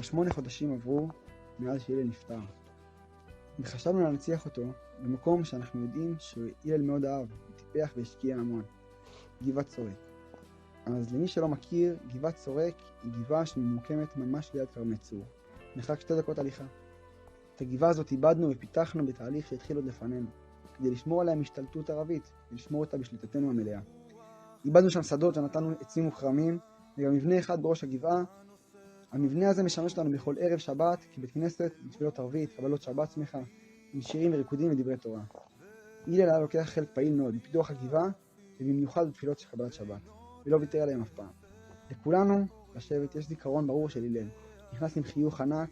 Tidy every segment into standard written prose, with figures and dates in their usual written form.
כבר 8 חודשים עברו מאז שהלל נפטר. וחשבנו להנציח אותו במקום שאנחנו יודעים שהלל מאוד אהב, טיפח והשקיע המון, גבעת סורק. אז למי שלא מכיר, גבעת סורק היא גבעה שממוקמת ממש ליד כרמי צור, מרחק 2 דקות הליכה. את הגבעה הזאת איבדנו ופיתחנו בתהליך שהתחיל עוד לפנינו, כדי לשמור עליה משתלטות ערבית ולשמור אותה בשליטתנו המלאה. איבדנו שם שדות ונתנו עצים וכרמים, וגם מבנה אחד בראש הגבעה. המבנה הזה משמש לנו בכל ערב שבת כבית כנסת, בתפילות ערבית, קבלות שבת שמחה, עם שירים וריקודים ודברי תורה. הלל היה לוקח חלק פעיל מאוד בפיתוח הגבעה, ובמיוחד בתפילות של קבלת שבת, ולא ויתר עליהם אף פעם. לכולנו, לשבת, יש זיכרון ברור של הלל. נכנס עם חיוך ענק,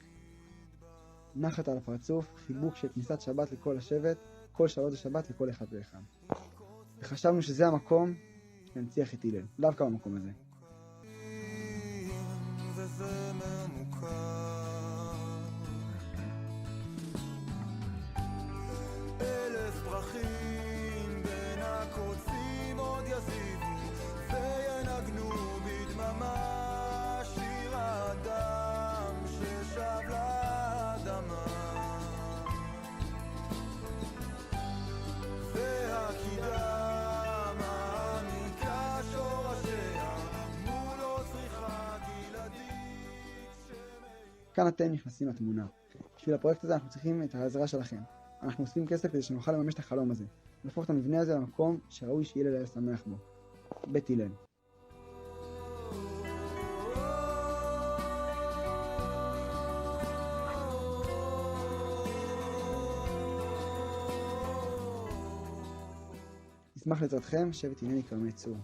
נחת על הפרצוף, חיבוק של כניסת שבת לכל השבט, כל שבת השבת לכל אחד ואחד. וחשבנו שזה המקום להנציח את הלל, דווקא במקום הזה. וזה ממוקר 1000 פרחים בין הקוצים עוד יזיבו וינגנו בדממה שיר האדם ששב לאדמה והקידה כאן אתם נכנסים לתמונה. בשביל הפרויקט הזה אנחנו צריכים את העזרה שלכם. אנחנו אוספים כסף כדי שנוכל לממש את החלום הזה, להפוך את המבנה הזה למקום שראוי שהלל היה שמח בו. בית הלל. נשמח לעזרתכם, שבט הנני כרמי צור.